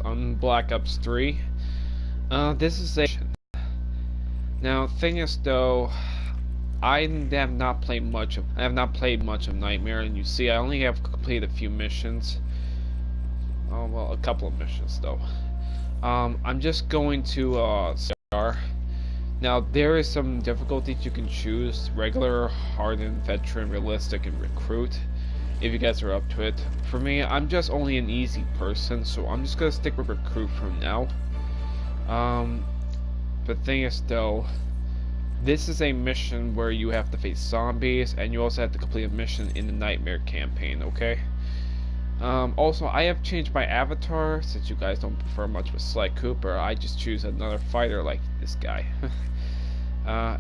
on Black Ops 3. This is a... Now, thing is though, I have not played much of Nightmare, and you see I only have completed a few missions. Oh, well, a couple of missions though. I'm just going to start. Now, there is some difficulties you can choose: regular, hardened, veteran, realistic, and recruit, if you guys are up to it. For me, I'm just only an easy person, so I'm just gonna stick with recruit for now. The thing is though, this is a mission where you have to face zombies, and you also have to complete a mission in the Nightmare campaign, okay? Also, I have changed my avatar, since you guys don't prefer much with Sly Cooper. I just choose another fighter like this guy.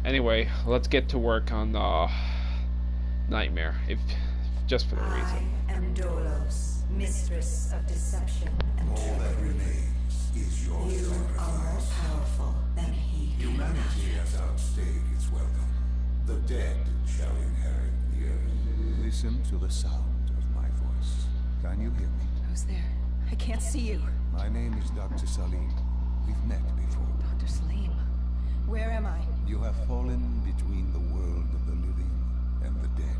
Anyway, let's get to work on Nightmare, just for the reason. I am Dolos, mistress of deception and all that remains is your you sacrifice. are more powerful than he. Humanity has outstayed its welcome. The dead shall inherit the earth. Listen to the sound of my voice. Can you hear me? Who's there? I can't see you. My name is Dr. Salim. We've met before. Dr. Salim, where am I? You have fallen between the world of the living and the dead.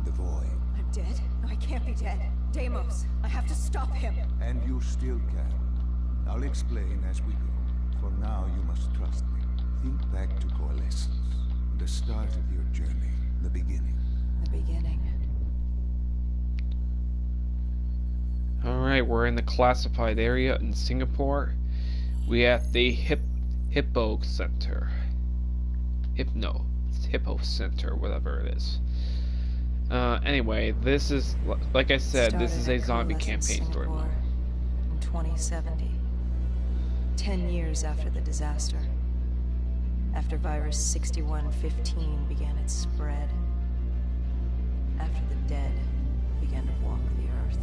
The void. I'm dead? No, I can't be dead. Deimos, I have to stop him. And you still can. I'll explain as we go. For now, you must trust me. Think back to Coalescence. The start of your journey. The beginning. The beginning. Alright, we're in the classified area in Singapore. We have the Hippo Center. Hippo Center, whatever it is. Anyway, this is, like I said, this is a zombie campaign story. In 2070. 10 years after the disaster. After virus 6115 began its spread. After the dead began to walk the earth.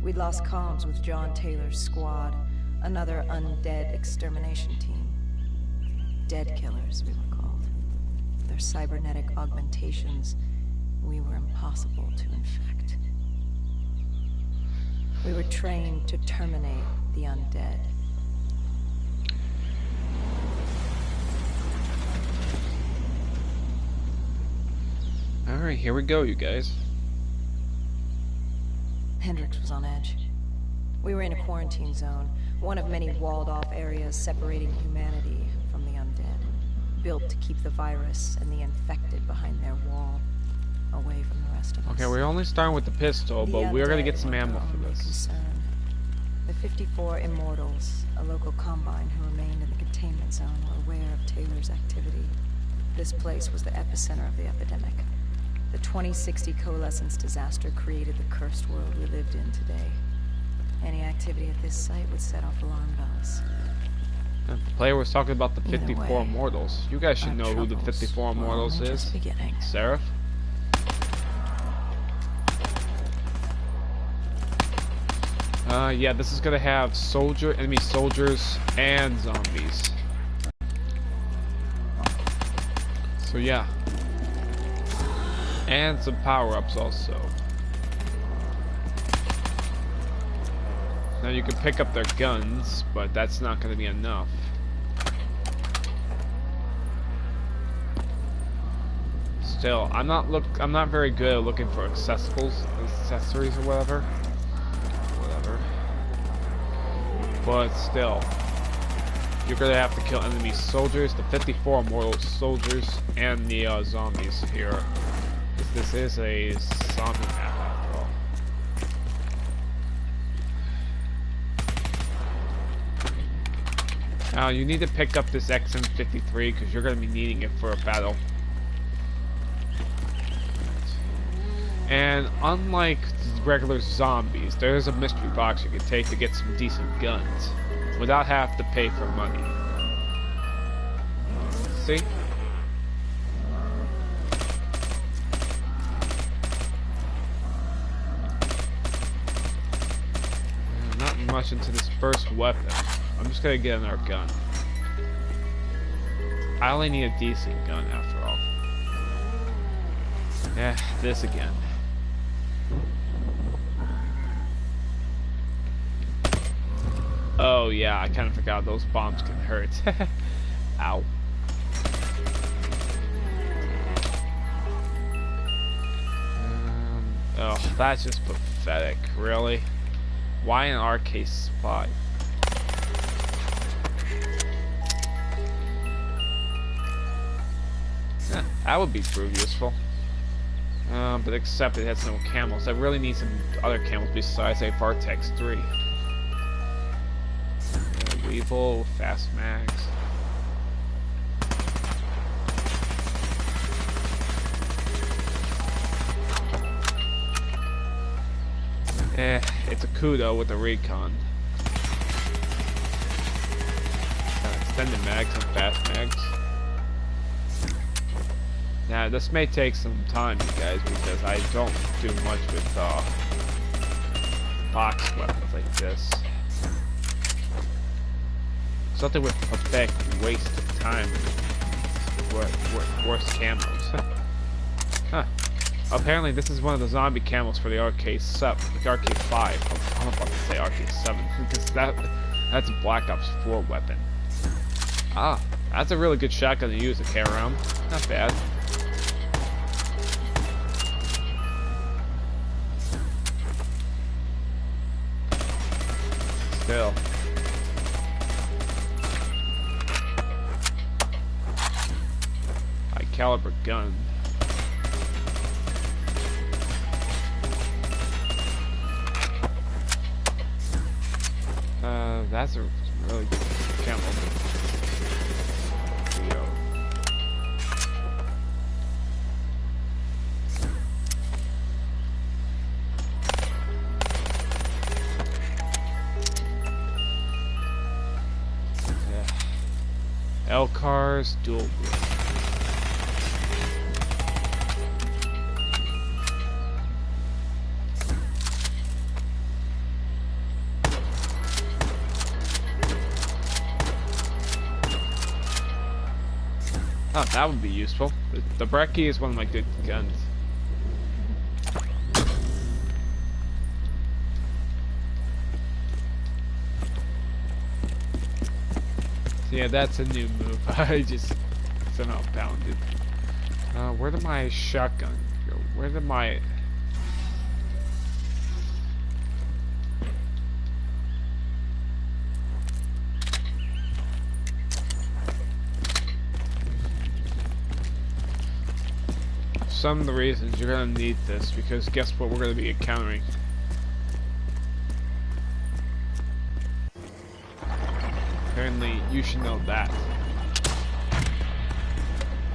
We'd lost comms with John Taylor's squad, another undead extermination team. Dead killers, we were called. Their cybernetic augmentations, we were impossible to infect. We were trained to terminate the undead. Alright, here we go, you guys. Hendrix was on edge. We were in a quarantine zone, one of many walled-off areas separating humanity from the undead, built to keep the virus and the infected behind their wall, away from the rest of us. Okay, we're only starting with the pistol, but we're gonna get some ammo for this. Concern. The 54 Immortals, a local combine who remained in the containment zone, were aware of Taylor's activity. This place was the epicenter of the epidemic. The 2060 Coalescence disaster created the cursed world we lived in today. Any activity at this site would set off alarm bells. The player was talking about the Either 54 way, Immortals. You guys should our know who the troubles 54 were Immortals only is. just beginning. Seraph? Yeah, this is gonna have enemy soldiers, and zombies. So yeah. And some power-ups also. Now you can pick up their guns, but that's not gonna be enough. Still, I'm not very good at looking for accessibles, accessories or whatever. But still, you're gonna have to kill enemy soldiers, the 54 Immortal soldiers, and the zombies here. This is a zombie map after all. Now you need to pick up this XM53 because you're gonna be needing it for a battle. And unlike regular zombies, there's a mystery box you can take to get some decent guns without having to pay for money. See? Not much into this first weapon. I'm just gonna get another gun. I only need a decent gun after all. Yeah, this again. Oh yeah, I kind of forgot those bombs can hurt. Ow. Oh, that's just pathetic, really? Why an arcade spot? That would be pretty useful. But except it has no camels. I really need some other camels besides a Vortex 3. Weevil, Fast Mags. It's a Kudo with a Recon. Extended mags and Fast Mags. Now, this may take some time, you guys, because I don't do much with box weapons like this. Something with pathetic waste of time. Worse camos. Huh. Apparently, this is one of the zombie camos for the Arcade 7, the Arcade 5. I'm about to say Arcade 7 because that's a Black Ops 4 weapon. Ah, that's a really good shotgun to use to carry around. Not bad. Still. High caliber gun. That's a really good camo. L cars, dual wheel. Oh, that would be useful. The Brecci is one of my good guns. So yeah, that's a new move. I just somehow found it. Where did my shotgun go? Where did my... Some of the reasons you're gonna need this, because guess what we're gonna be encountering? Apparently, you should know that.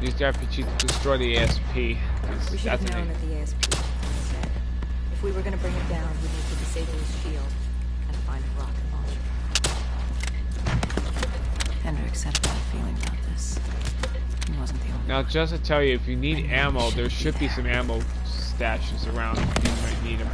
Use the RPG to destroy the ASP. We should have known that the ASP was dead. If we were gonna bring it down, we need to disable his shield and find a rocket launcher. Hendrik said about a feeling about this. He wasn't the only Now, just to tell you, if you need ammo, there should be some ammo stashes around. You might need them.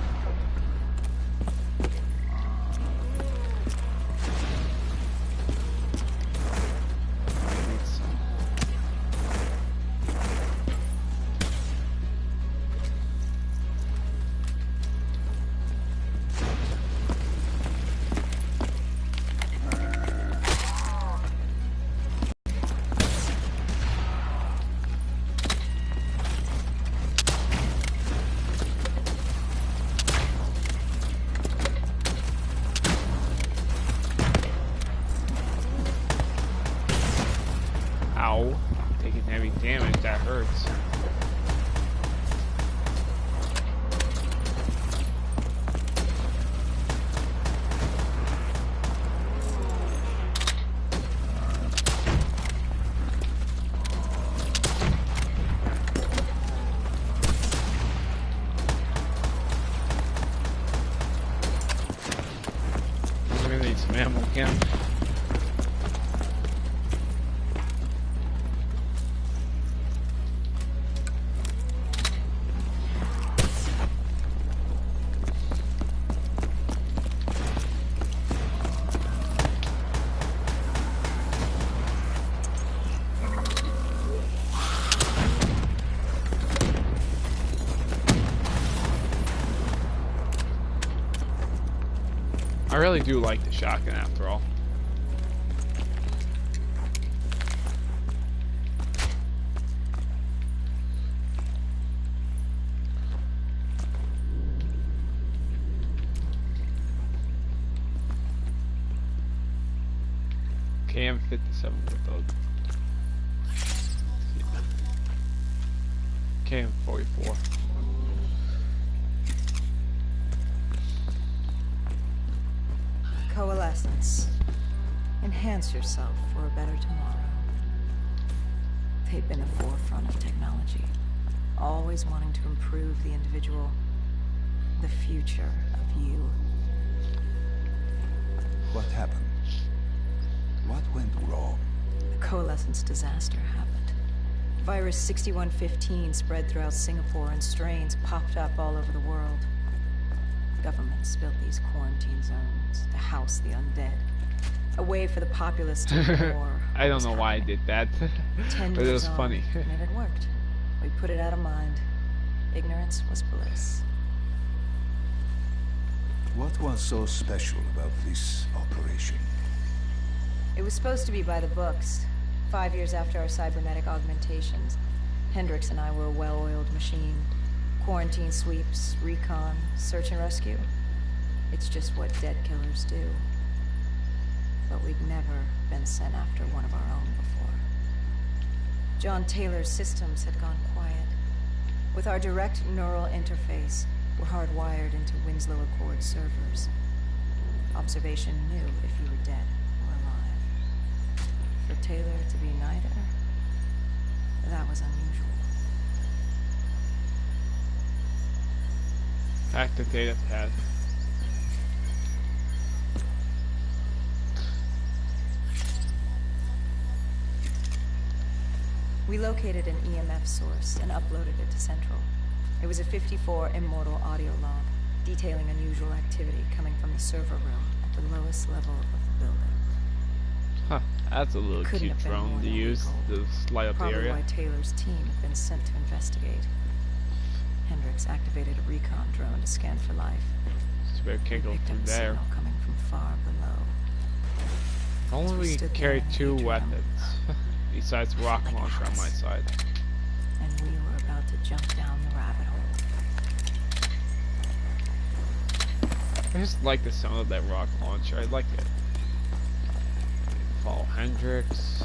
Ow. Taking heavy damage, that hurts. I'm gonna need some ammo again. I really do like the shotgun after all. KM57 with those. KM44. Coalescence. Enhance yourself for a better tomorrow. They've been the forefront of technology, always wanting to improve the individual, the future of you. What happened? What went wrong? The Coalescence disaster happened. Virus 6115 spread throughout Singapore and strains popped up all over the world. Governments built these quarantine zones to house the undead. A way for the populace to ignore. I don't know why I did that, but it was funny. And it worked. We put it out of mind. Ignorance was bliss. What was so special about this operation? It was supposed to be by the books. 5 years after our cybernetic augmentations, Hendricks and I were a well-oiled machine. Quarantine sweeps, recon, search and rescue. It's just what dead killers do. But we'd never been sent after one of our own before. John Taylor's systems had gone quiet. With our direct neural interface, we're hardwired into Winslow Accord servers. Observation knew if you were dead or alive. For Taylor to be neither, that was unusual. Active data pad. We located an EMF source and uploaded it to Central. It was a 54 immortal audio log, detailing unusual activity coming from the server room at the lowest level of the building. Huh, that's a little Couldn't cute have been drone more to than use legal. to light up the Probably area. why Taylor's team had been sent to investigate. Hendricks activated a recon drone to scan for life. Just better can't go Picked through up a there. signal coming from far below. Only we we stood carry there in 2 atrium. weapons, besides the rocket Like a launcher on my house. side. And we were about to jump down the rabbit hole. I just like the sound of that rocket launcher. I like it. Follow Hendricks.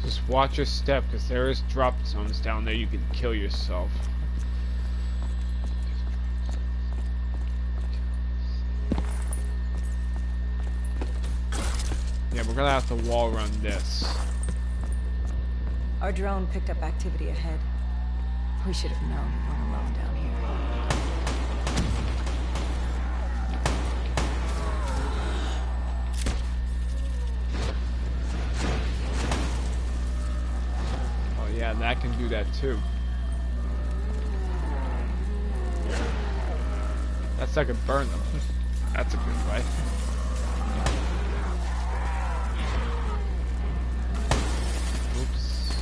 Just watch your step, because there is drop zones down there. You can kill yourself. Yeah, we're gonna have to wall run this. Our drone picked up activity ahead. We should have known we weren't alone down here. Oh yeah, that can do that too. That's like a burn them. That's a good way. Oops.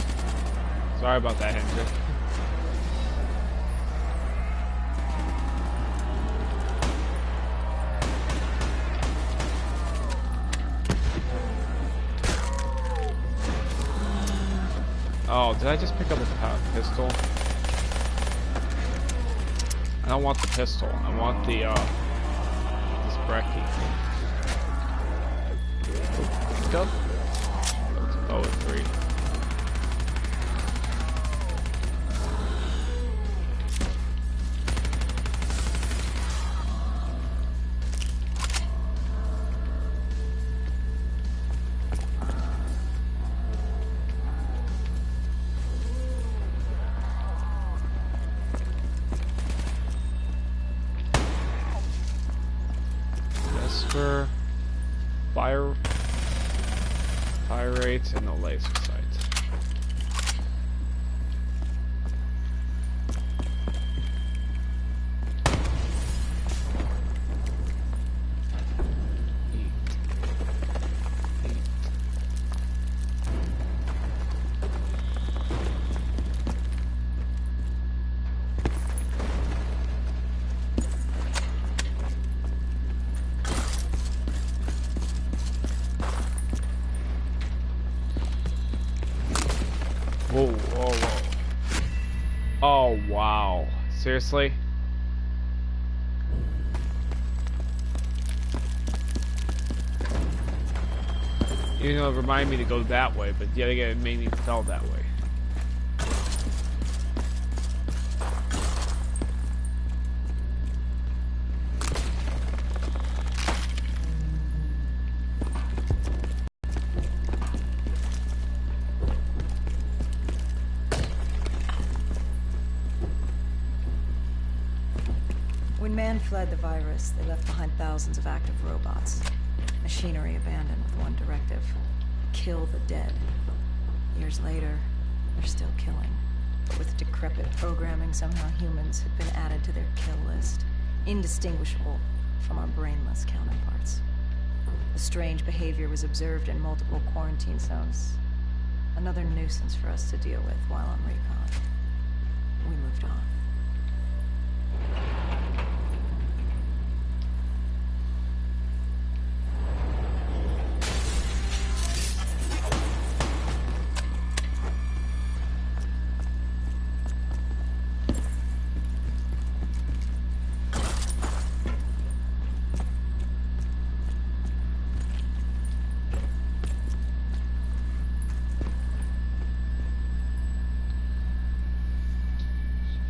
Sorry about that, Hendrik. Oh, did I just pick up a pistol? I don't want the pistol. I want the, this brekkie. Pick up? Oh, it's BO3. fire rates, and no laser sight. Whoa, whoa, whoa. Oh, wow. Seriously? You know, it reminded me to go that way, but yet again, it made me feel that way. When man fled the virus, they left behind thousands of active robots. Machinery abandoned with one directive: kill the dead. Years later, they're still killing. With decrepit programming, somehow humans had been added to their kill list, indistinguishable from our brainless counterparts. The strange behavior was observed in multiple quarantine zones. Another nuisance for us to deal with while on recon. We moved on.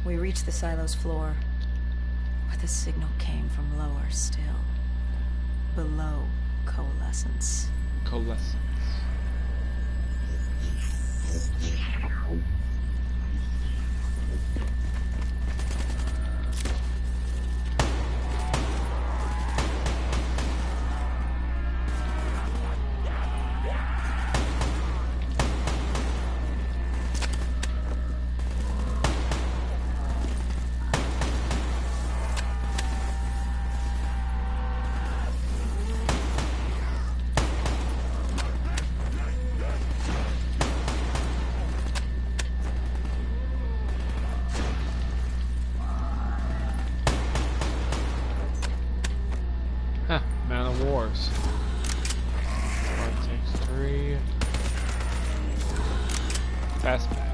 We reached the silo's floor, but the signal came from lower still. Below coalescence. Coalescence. Huh, Man of Wars. Takes 3. Fast bags.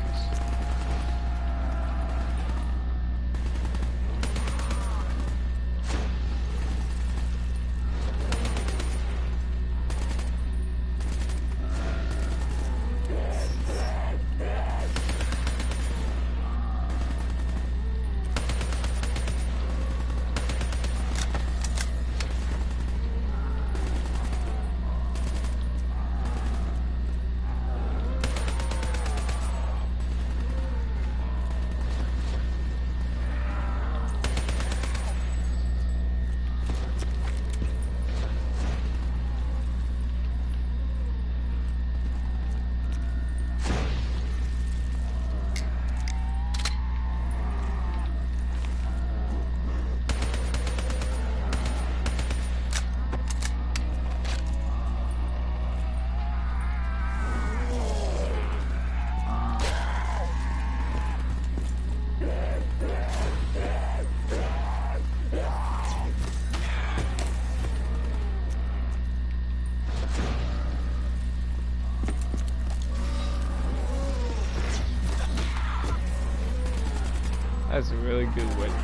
That's a really good way to go.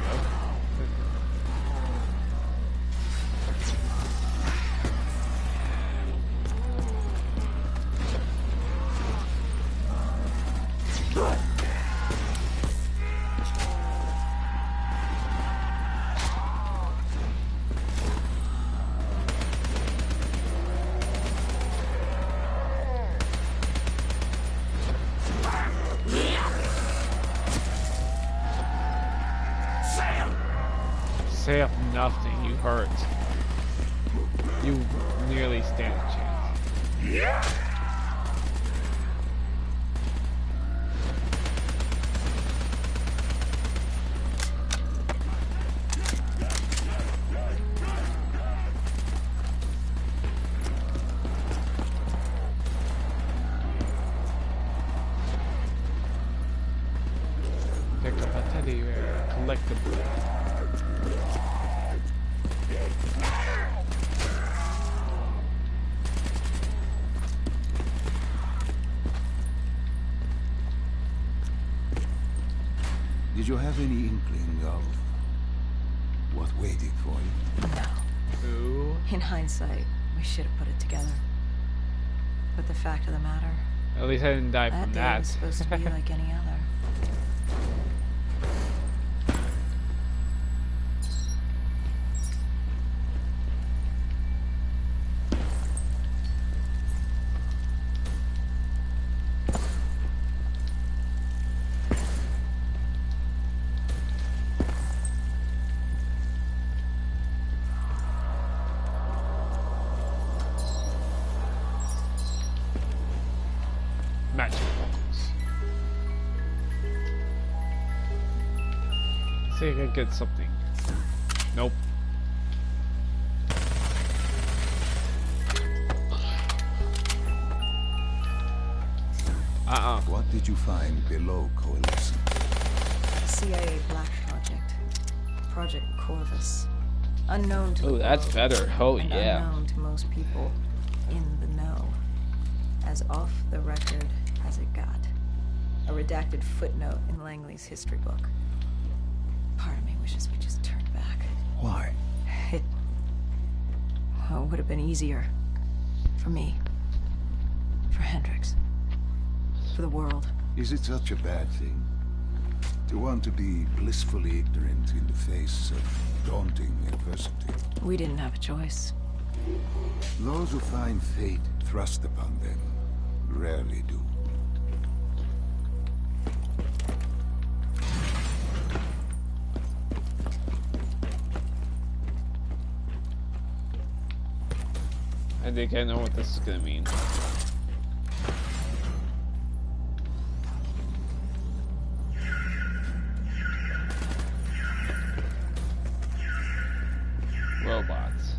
Say up nothing, you hurt. You nearly stand a chance. Pick up a teddy bear, collectible. Did you have any inkling of what waited for you? No. Ooh. In hindsight, we should have put it together. But the fact of the matter, At least I didn't die that from day that. was supposed to be like any other. Magic balls. See if I can get something. Nope. What did you find below Coalescence? CIA Black Project. Project Corvus. Unknown to the Oh, that's world, better. Oh, and yeah. unknown to most people in the know. As off the record as it got. A redacted footnote in Langley's history book. Part of me wishes we just turned back. Why? It would have been easier. For me. For Hendrix. For the world. Is it such a bad thing? To want to be blissfully ignorant in the face of daunting adversity? We didn't have a choice. Those who find fate thrust upon them rarely do. I think I know what this is gonna mean. Robots.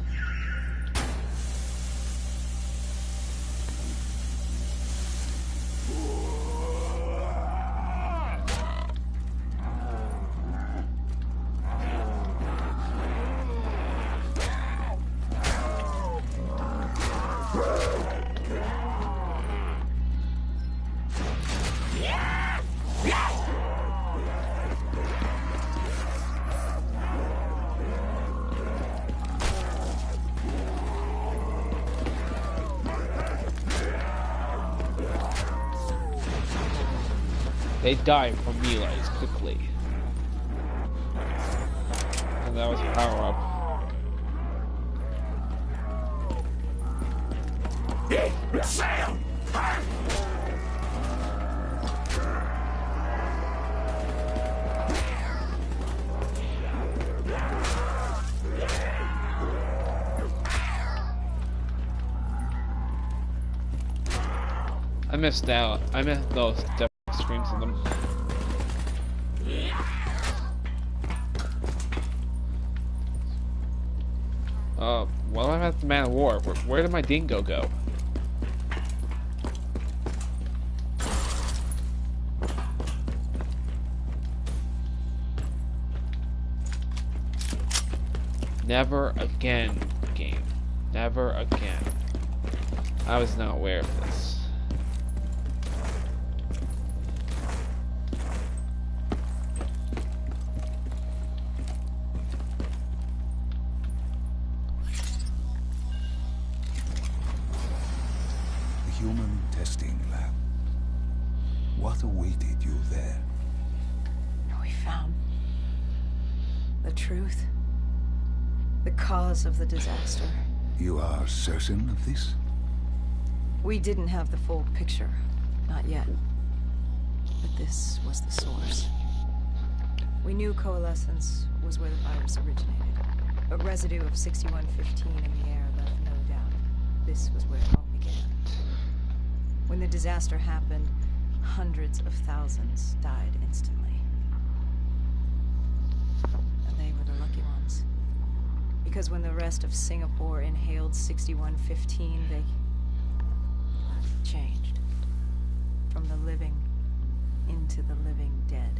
They die from melees quickly. And that was a power up. I missed out. I missed those death screams in them. Well, I'm at the Man of War. Where did my dingo go? Never again, game. Never again. I was not aware of this. Human testing lab. What awaited you there? We found the truth. The cause of the disaster. You are certain of this? We didn't have the full picture. Not yet. But this was the source. We knew Coalescence was where the virus originated. But residue of 6115 in the air left no doubt. This was where it all began. When the disaster happened, hundreds of thousands died instantly. And they were the lucky ones. Because when the rest of Singapore inhaled 6115, they changed. From the living into the living dead.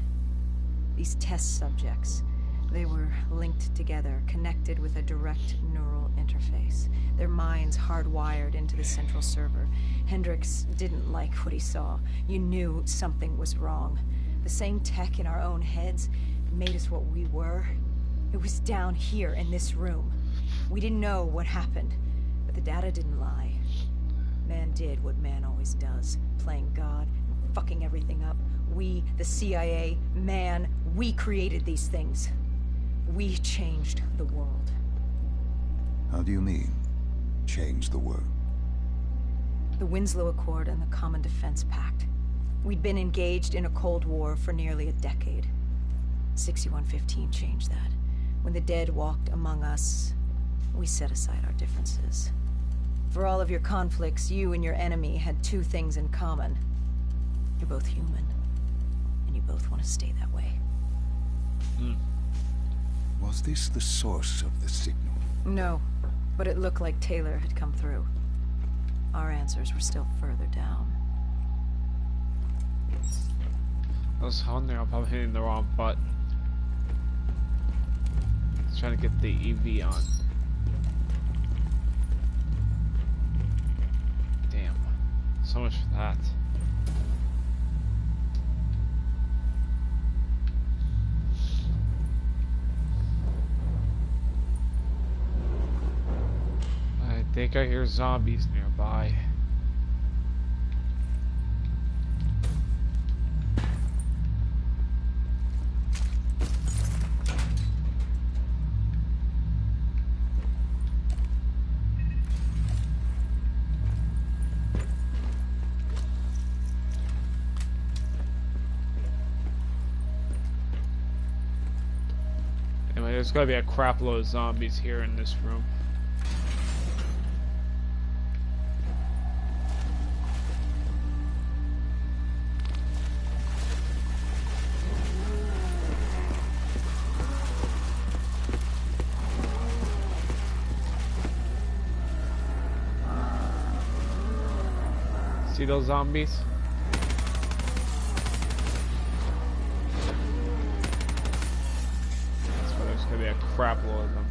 These test subjects, they were linked together, connected with a direct neural interface. Their minds hardwired into the central server. Hendricks didn't like what he saw. You knew something was wrong. The same tech in our own heads made us what we were. It was down here in this room. We didn't know what happened, but the data didn't lie. Man did what man always does, playing God, fucking everything up. We, the CIA, man, we created these things. We changed the world. How do you mean, change the world? The Winslow Accord and the Common Defense Pact. We'd been engaged in a Cold War for nearly a decade. 6115 changed that. When the dead walked among us, we set aside our differences. For all of your conflicts, you and your enemy had two things in common. You're both human, and you both want to stay that way. Was this the source of the signal? No, but it looked like Taylor had come through. Our answers were still further down. I was wondering if I'm hitting the wrong button. Just trying to get the EV on. Damn. So much for that. I think I hear zombies nearby. Anyway, there's gotta be a crap load of zombies here in this room. See those zombies? That's why there's gonna be a crap load of them.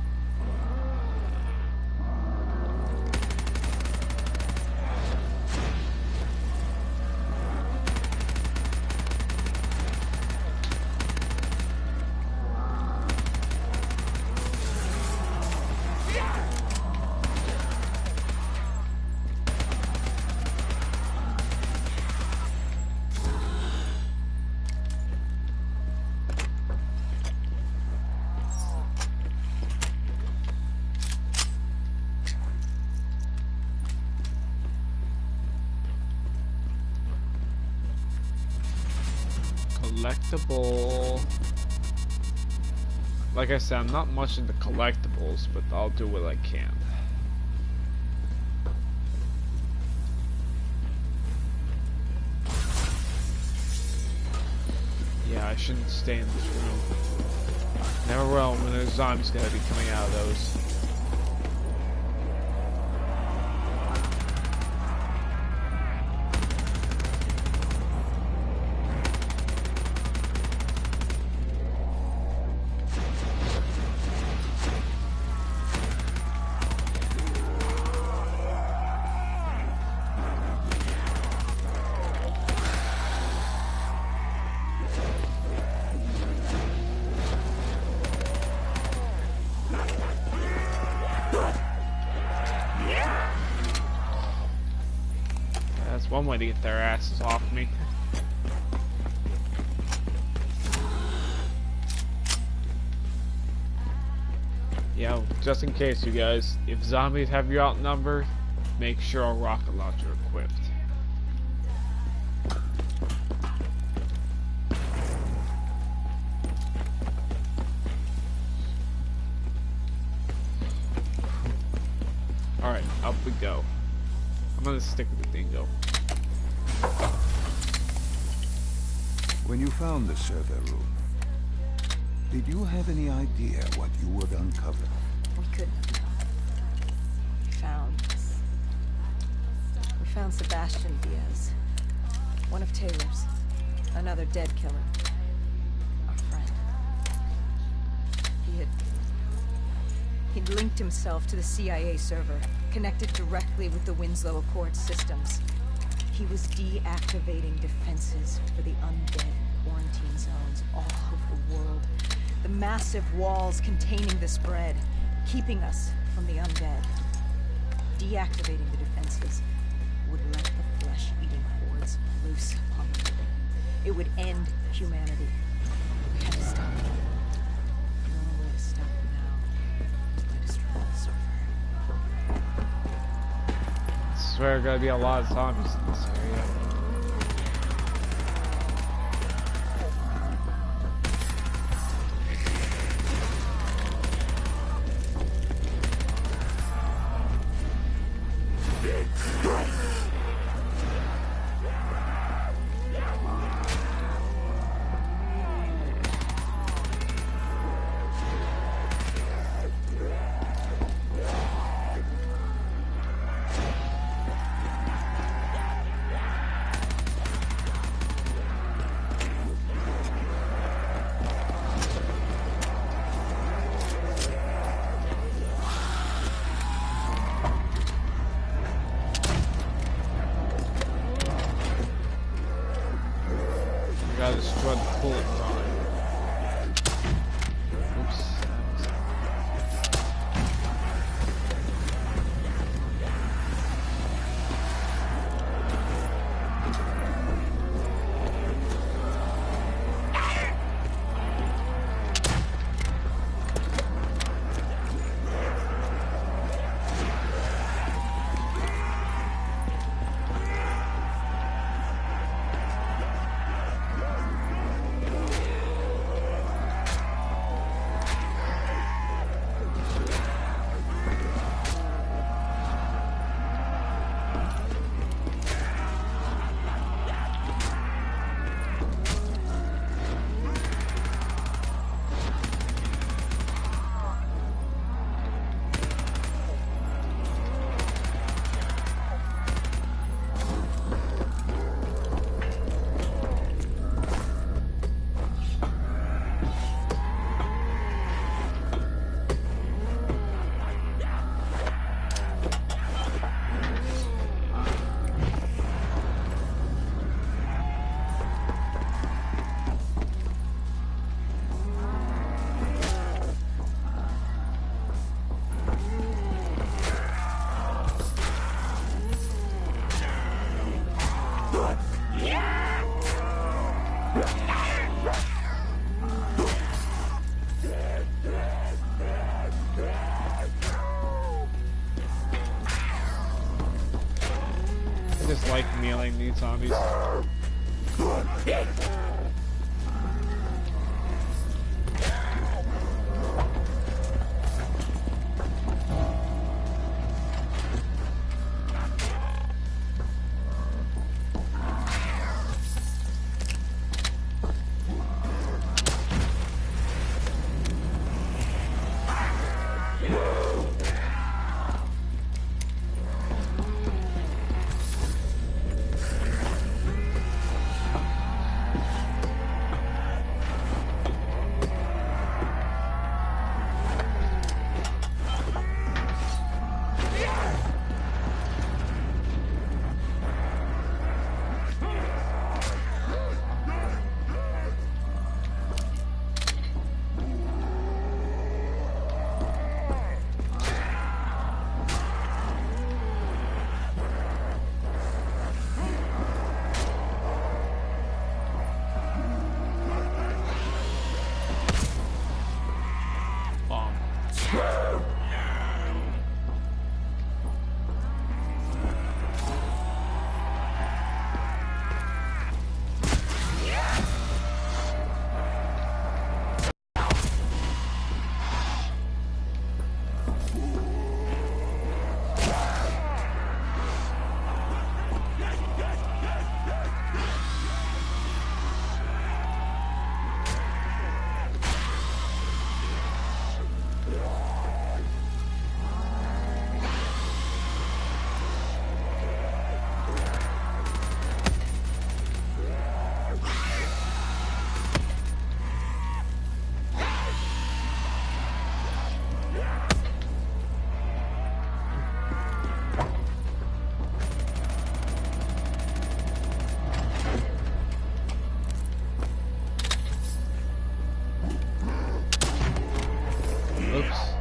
Collectible. Like I said, I'm not much into collectibles, but I'll do what I can. Yeah, I shouldn't stay in this room. Never will when there's zombies gotta be coming out of those. One way to get their asses off me. Yeah, just in case, you guys, if zombies have you outnumbered, make sure a rocket launcher equipped. we go. I'm gonna stick with the dingo. When you found the server room, did you have any idea what you would uncover? We couldn't have known. We found Sebastian Diaz. One of Taylor's. Another dead killer. Our friend. He'd linked himself to the CIA server, connected directly with the Winslow Accord systems. He was deactivating defenses for the undead quarantine zones all over the world. The massive walls containing the spread, keeping us from the undead. Deactivating the defenses would let the flesh-eating hordes loose upon the living. It would end humanity. We had to stop it. The only way to stop it now is by destroying the server. I swear there are gonna be a lot of zombies in this area. Gotta destroy the bullet gun. Oops. I just like meleeing these zombies. Oops.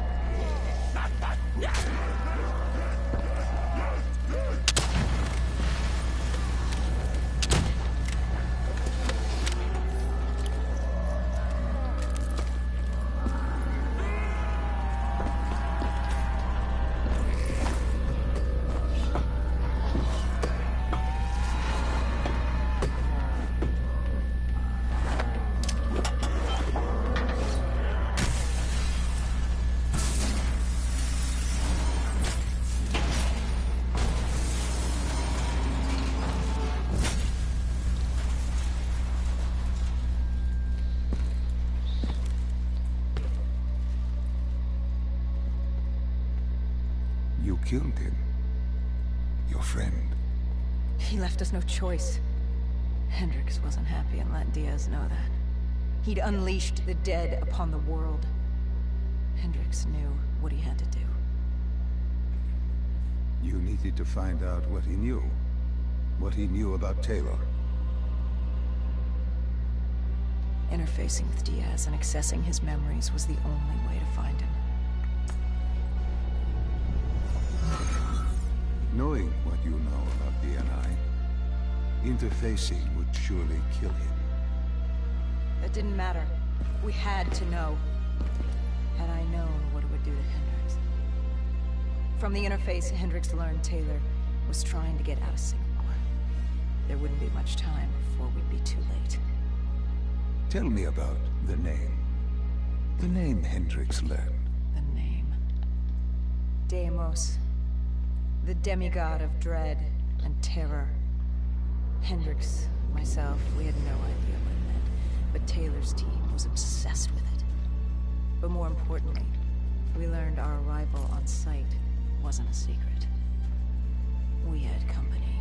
You killed him. Your friend. He left us no choice. Hendricks wasn't happy and let Diaz know that. He'd unleashed the dead upon the world. Hendricks knew what he had to do. You needed to find out what he knew. What he knew about Taylor. Interfacing with Diaz and accessing his memories was the only way to find him. Knowing what you know about DNI, interfacing would surely kill him. That didn't matter. We had to know. Had I known what it would do to Hendricks. From the interface, Hendricks learned Taylor was trying to get out of Singapore. There wouldn't be much time before we'd be too late. Tell me about the name. The name Hendricks learned. The name. Deimos. The demigod of dread and terror. Hendricks, myself, we had no idea what it meant, but Taylor's team was obsessed with it. But more importantly, we learned our arrival on site wasn't a secret. We had company.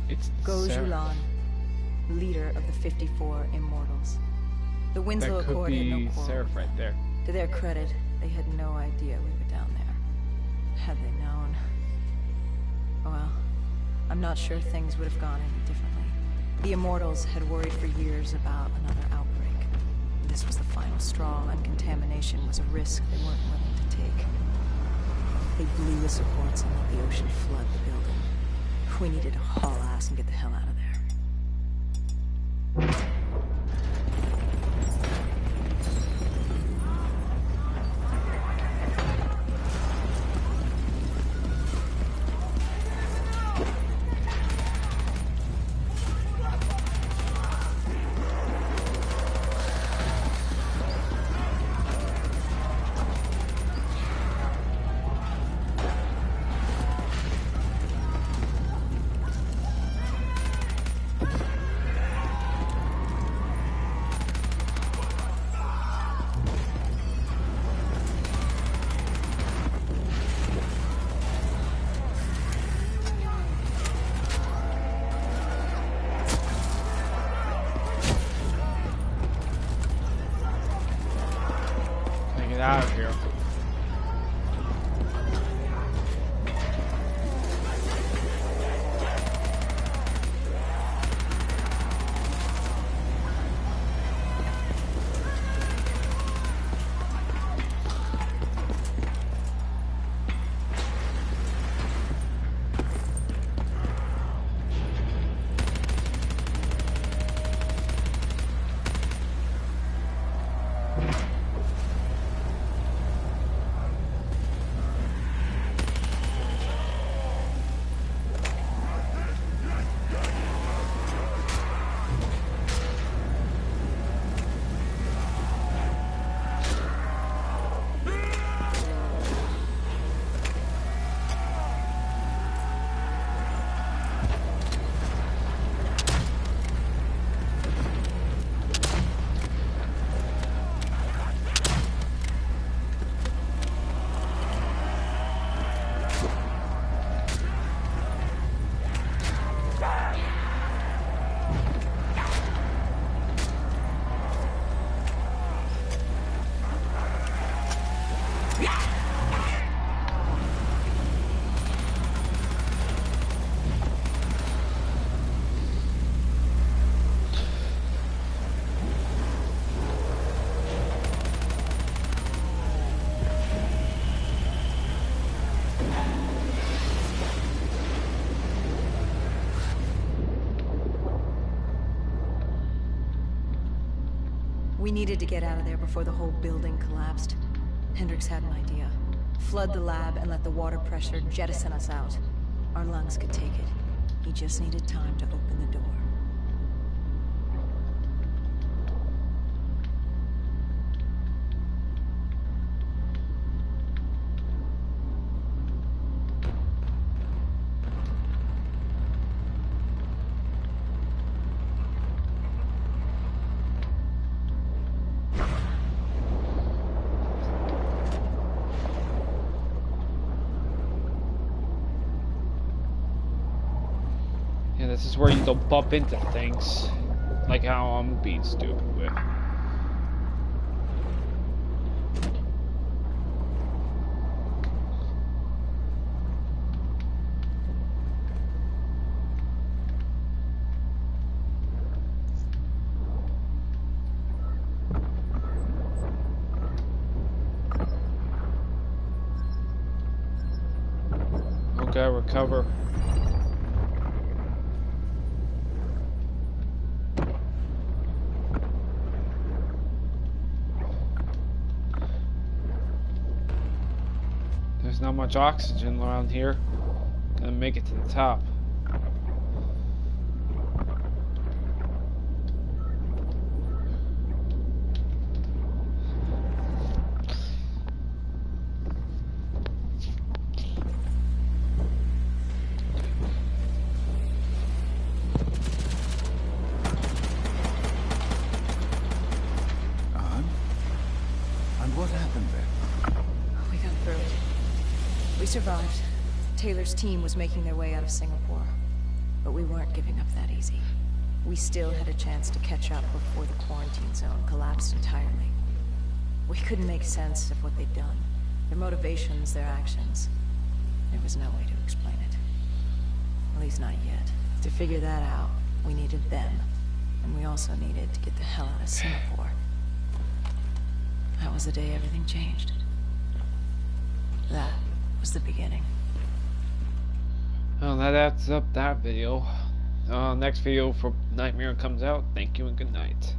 It's Go Sarah. Julan, leader of the 54 Immortals. The Winslow That could Accord had no be quarrel. Seraph right there. To their credit, they had no idea we were down there. Had they known... Well, I'm not sure things would have gone any differently. The Immortals had worried for years about another outbreak. This was the final straw, and contamination was a risk they weren't willing to take. They blew the supports and let the ocean flood the building. We needed to haul ass and get the hell out of there. Get out of here. We needed to get out of there before the whole building collapsed. Hendricks had an idea. Flood the lab and let the water pressure jettison us out. Our lungs could take it. He just needed time to open the door. Yeah, this is where you don't bump into things. Like how I'm being stupid with. Okay, recover. There's not much oxygen around here. Gonna make it to the top. And what happened then? We got through it. We survived. Taylor's team was making their way out of Singapore. But we weren't giving up that easy. We still had a chance to catch up before the quarantine zone collapsed entirely. We couldn't make sense of what they'd done. Their motivations, their actions. There was no way to explain it. At least not yet. To figure that out, we needed them. And we also needed to get the hell out of Singapore. That was the day everything changed. That was the beginning. Well, that adds up that video. Next video for Nightmare comes out. Thank you and good night.